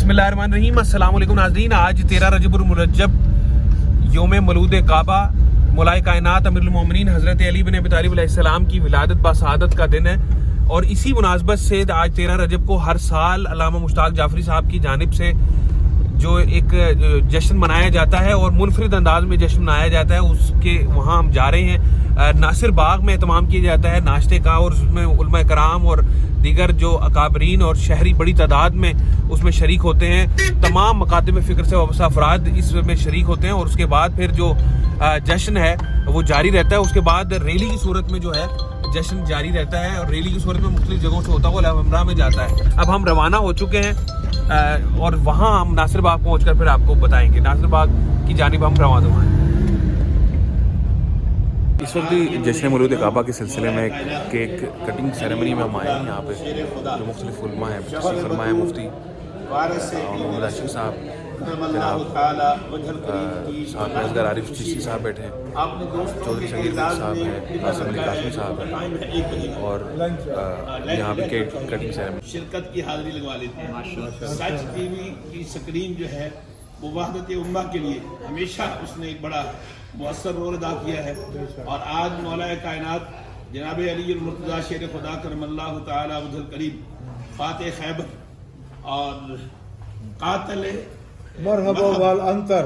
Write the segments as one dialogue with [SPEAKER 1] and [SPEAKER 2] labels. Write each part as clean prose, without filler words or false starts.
[SPEAKER 1] बिस्मिल्लाहिर्रहमानिर्रहीम। अस्सलाम वालेकुम नाज़रीन। आज 13 रजब मुरज्जब योम मौलूद काबा मौलाए कायनात अमीरुल मोमिनीन हज़रत अली बिन अबी तालिब अलैहिस्सलाम की विलादत बासआदत का दिन है और इसी मुनासबत से आज 13 रजब को हर साल अल्लामा मुश्ताक जाफरी साहब की जानिब से जो एक जश्न मनाया जाता है और मुनफरिद अंदाज में जश्न मनाया जाता है, उसके वहाँ हम जा रहे हैं। नासिर बाग में एहतमाम किया जाता है नाश्ते का और उसमें उलमा कराम और दीगर जो अकाबरीन और शहरी बड़ी तादाद में उसमें शरीक होते हैं। तमाम मकातिब फ़िक्र से वाबस्ता अफराद इसमें शरीक होते हैं और उसके बाद फिर जो जश्न है वो जारी रहता है। उसके बाद रैली की सूरत में जो है जश्न जारी रहता है और रैली की सूरत में मुख्तलिफ जगहों से होता हुआ अलहमरा में जाता है। अब हम रवाना हो चुके हैं और वहाँ हम नासिर बाग पहुँचकर फिर आपको बताएंगे। नासिर बाग की जानिब हम रवाना हुए हैं। इस वक्त जश्न मौलूद काबा के सिलसिले में केक कटिंग सेरेमनी में हम आए हैं। यहाँ पे जो मुख्तलिफ उलमा हैं, तशरीफ़ फरमा है मुफ्ती मोहम्मद आशिक साहब, साहब असगर आरिफ चिश्ती साहब बैठे हैं, चौधरी शकीर साहब हैं, कासिम अली कासमी साहब हैं और यहाँ पे केक कटिंग सेरेमनी
[SPEAKER 2] शिरकत की हाजिरी लगवा लेते हैं। सच टीवी की स्क्रीन जो है वो वहदत उम्मा के लिए हमेशा उसने एक बड़ा मुअस्सर रोल अदा किया है और आज मौलाए कायनात जनाब अली मुर्तज़ा शेर खुदा करमल्लाहु तआला वजहल करीम फातिह खैबर और कातिल
[SPEAKER 3] मरहबा वाल अंतर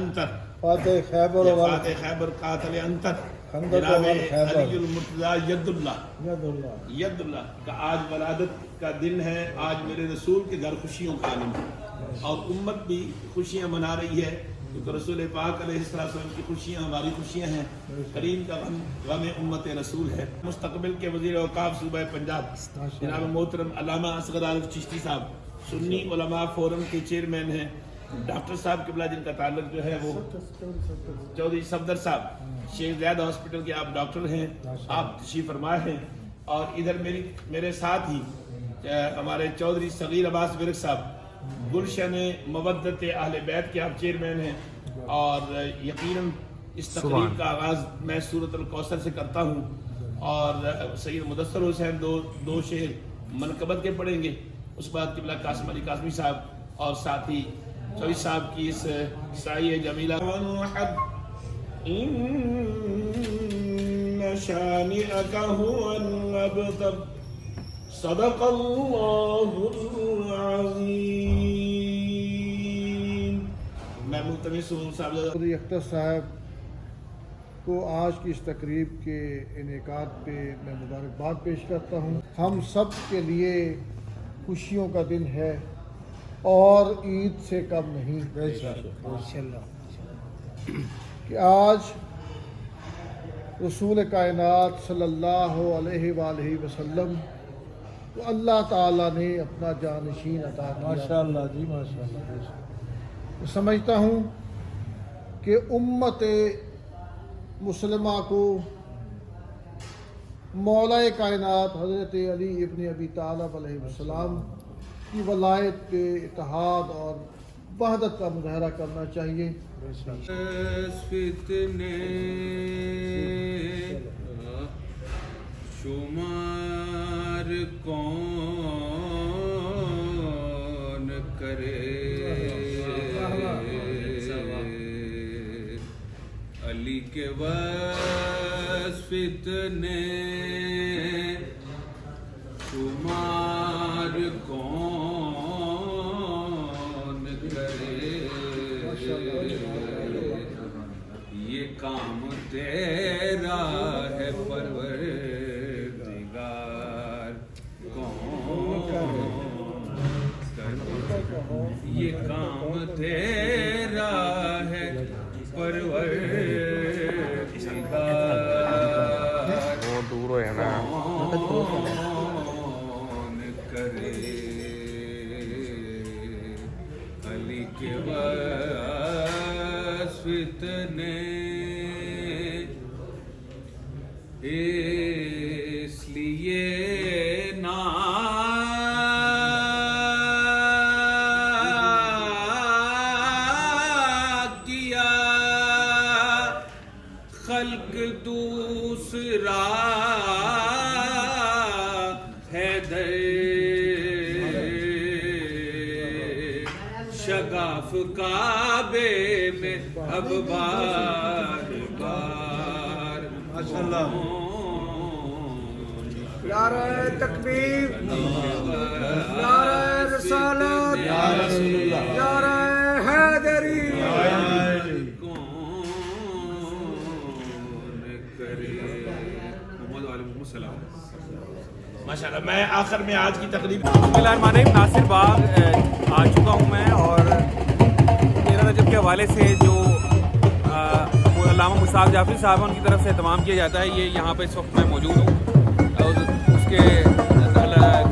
[SPEAKER 2] अंतर
[SPEAKER 3] फातिह
[SPEAKER 2] खैबर कातिल अंतर जनाब अली मुर्तज़ा यदुल्लाह का आज वलादत का दिन है। आज मेरे रसूल के घर खुशियों का आलम है और उम्मत भी खुशियाँ मना रही है क्योंकि रसूल पाक अलैहिस्सलाम की खुशियाँ हमारी खुशियाँ हैं। करीम का गम उम्मत रसूल है। मुस्तकबिल के वज़ीर औक़ाफ़ सूबा पंजाब जनाब मोहतरम अल्लामा असगर आरिफ चिश्ती साहब सुन्नी उलमा फोरम के चेयरमैन हैं। डॉक्टर साहब किबला जिनका ताल्लुक जो है वो चौधरी सफदर साहब शेख ज़ायद हॉस्पिटल के आप डॉक्टर हैं, आप तशरीफ़ फरमा हैं। और इधर मेरे साथ ही हमारे चौधरी सगीर अब्बास विरक साहब गुलशन मवद्दत अहले बैत के आप चेयरमैन हैं और यकीनन इस तकरीब का आगाज़ मैं सूरतुल कौसर से करता हूँ और सैयद मुदस्सर हुसैन दो शेर मनकबत के पढ़ेंगे। उसके बाद किबला कासिम अली कासमी साहब और साथ ही चौधरी साहब की इस साई जमीला मैं मुल्तमिस हूँ
[SPEAKER 3] अख्तर साहब को आज की इस तकरीब के इनेकाद पे मैं मुबारकबाद पेश करता हूँ। हम सब के लिए खुशियों का दिन है और ईद से कम नहीं कि आज रसूल कायनात सल्लल्लाहु अलैहि वसल्लम तो अल्लाह ताला ने अपना जानशीन अता किया।
[SPEAKER 4] माशाअल्लाह जी, माशाअल्लाह।
[SPEAKER 3] समझता हूँ कि उम्मत मुसलमा को मौलाए कायनात हज़रत अली इब्न अबी तालिब अलैहिस्सलाम की वलायत पे इत्तेहाद और वहदत का मुज़ाहरा करना चाहिए।
[SPEAKER 1] शुमार कौन करे अली के वस्फ़ इतने शुमार कौन करे ये काम तेरा है परवरदिगार ये काम तेरा है परवरदिगार बहुत दूर है ना कौन करे अली के वस्फ़ इतने इसलिए ना खल्क दूसरा है दर शगाफ काबे में अब बार बार
[SPEAKER 3] माशाअल्लाह नारे तकबीर नारे रिसालत नारे हैदरी
[SPEAKER 2] माशाल्लाह। मैं आखिर में आज की तकरीब
[SPEAKER 1] नासिर बाग आ चुका हूँ मैं, और 13 रजब के हवाले से जो अल्लामा मुश्ताक जाफरी साहब हैं उनकी तरफ से एहतमाम किया जाता है, ये यहाँ पे इस वक्त मैं मौजूद हूँ उसके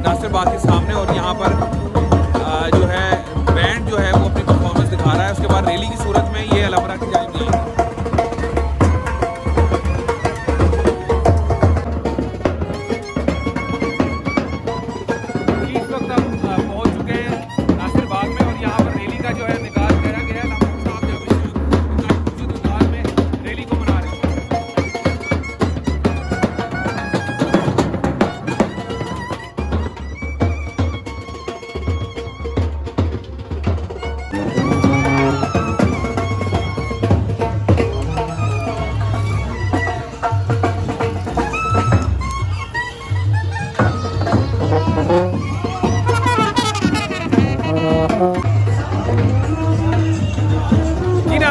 [SPEAKER 1] नासिर बाग के सामने। और यहाँ पर जो है बैंड जो है वो अपनी परफॉर्मेंस दिखा रहा है। उसके बाद रैली की सूरत में ये अलहमरा की जानिब जाएंगे।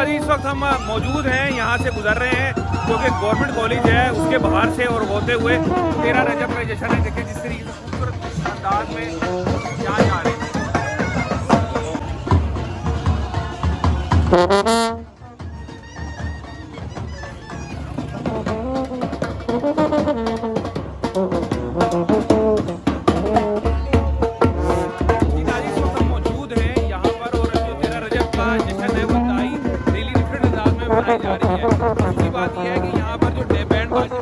[SPEAKER 1] इस वक्त हम मौजूद हैं, यहाँ से गुजर रहे हैं क्योंकि गवर्नमेंट कॉलेज है उसके बाहर से और होते हुए 13 रजब का जश्न है। देखिए जिस तरीके से खूबसूरत अंदाज में यहाँ जा रहे हैं। मौजूद हैं यहाँ पर, और जो 13 रजब का जश्न है वो रैली डिफरेंट अंदाज में बनाई जा रही है। दूसरी बात यह है कि यहाँ पर जो बैंड बाजी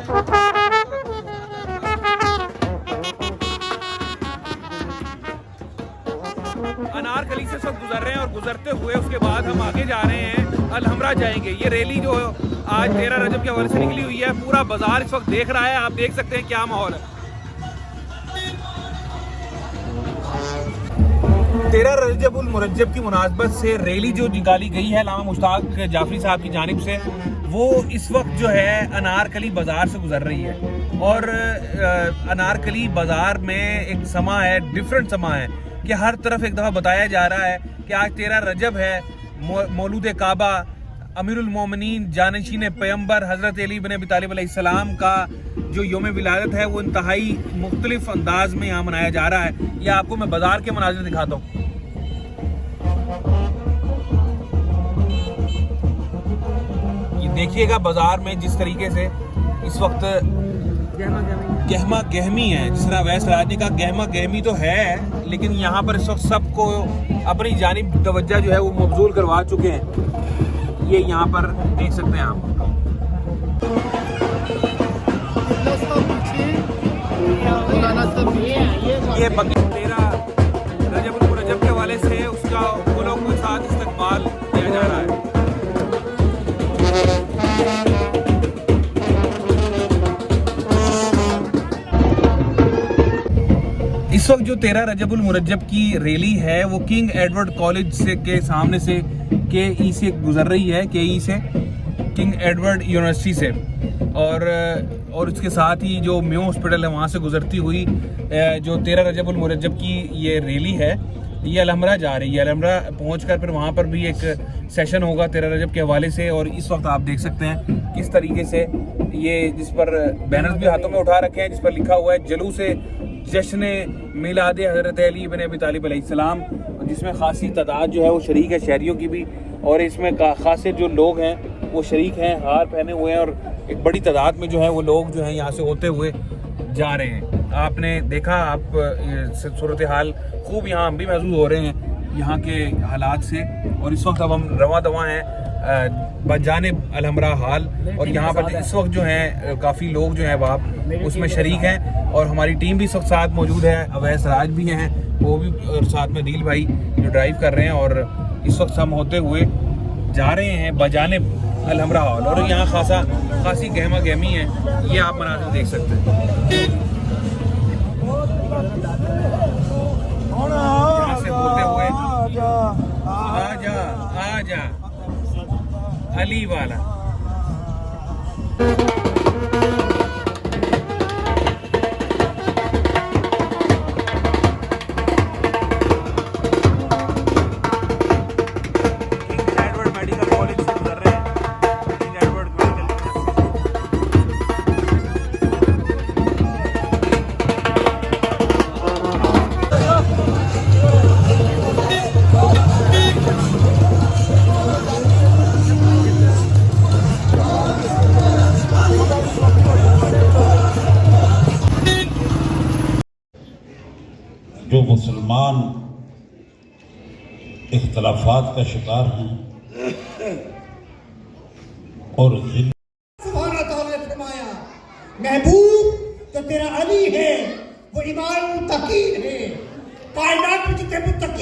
[SPEAKER 1] अनारकली से सब गुजर रहे हैं, और गुजरते हुए उसके बाद हम आगे जा रहे हैं, अलहमरा जाएंगे। ये रैली जो आज 13 रजब के हवाले से निकली हुई है, पूरा बाजार इस वक्त देख रहा है। आप देख सकते हैं क्या माहौल है। 13 रजबुल मुरज्जब की मुनासबत से रैली जो निकाली गई है अल्लामा मुश्ताक जाफरी साहब की जानिब से, वो इस वक्त जो है अनारकली बाज़ार से गुजर रही है। और अनारकली बाज़ार में एक समा है, डिफरेंट समा है कि हर तरफ एक दफ़ा बताया जा रहा है कि आज 13 रजब है, मौलूद काबा, अमीरुल मोमिनीन जानशीन पैगंबर हज़रत अली बिन अबी तालिब अलैहिस्सलाम का जो योम विलादत है वो इंतहाई मुख्तलिफ अंदाज में यहाँ मनाया जा रहा है। ये आपको मैं बाज़ार के मनाज़िर दिखाता हूँ। ये देखिएगा बाज़ार में जिस तरीके से इस वक्त गहमा गहमी है, जिस तरह वैस राज ने कहा गहमा गहमी तो है, लेकिन यहाँ पर इस वक्त सबको अपनी जानिब तवज्जो जो है वो मबजूल करवा चुके हैं। ये यहाँ पर देख सकते हैं आप। ये 13 रजबुल मुरज्जब के हवाले से उसका वो लोगों के साथ इस्तकबाल किया जा रहा है। इस वक्त जो 13 रजबुल मुरज्जब की रैली है वो किंग एडवर्ड कॉलेज से के सामने से KE से गुजर रही है, KE से किंग एडवर्ड यूनिवर्सिटी से, और इसके साथ ही जो म्यो हॉस्पिटल है वहाँ से गुजरती हुई जो 13 रजबुल मुरज्जब की ये रैली है ये अलहमरा जा रही है। अलहमरा पहुँचकर फिर वहाँ पर भी एक सेशन होगा 13 रजब के हवाले से। और इस वक्त आप देख सकते हैं किस तरीके से ये, जिस पर बैनर्स भी हाथों में उठा रखे हैं जिस पर लिखा हुआ है जलूसे जश्न मिलाद हज़रत अली बिन अबी तालिब अलैहिस्सलाम, जिसमें खासी तादाद जो है वो शरीक है, शहरियों की भी, और इसमें खासे जो लोग हैं वो शरीक हैं, हार पहने हुए हैं, और एक बड़ी तादाद में जो है वो लोग जो हैं यहाँ से होते हुए जा रहे हैं। आपने देखा, आप सूरत हाल खूब यहाँ हम भी महसूस हो रहे हैं यहाँ के हालात से। और इस वक्त अब हम रवा दवा हैं बजानिब अलहमरा हाल, और यहाँ पर इस वक्त जो है काफ़ी लोग जो हैं वहाँ उसमें शरीक हैं, और हमारी टीम भी इस वक्त साथ मौजूद है। अवैस राज भी हैं वो भी, और साथ में दिल भाई जो ड्राइव कर रहे हैं, और इस वक्त हम होते हुए जा रहे हैं बजानिब अलहमरा हॉल। और यहाँ खासी गहमा गहमी है, ये आप मनाज़िर देख सकते हैं। यहाँ से होते हुए ख्वाजा अली वाला।
[SPEAKER 5] जो मुसलमान इख्तलाफात का शिकार हैं और
[SPEAKER 6] सुभान अल्लाह ने फरमाया महबूब तो तेरा अली है, वो इमाम मुत्तकीन है, कायनात में जितने मुत्तकीन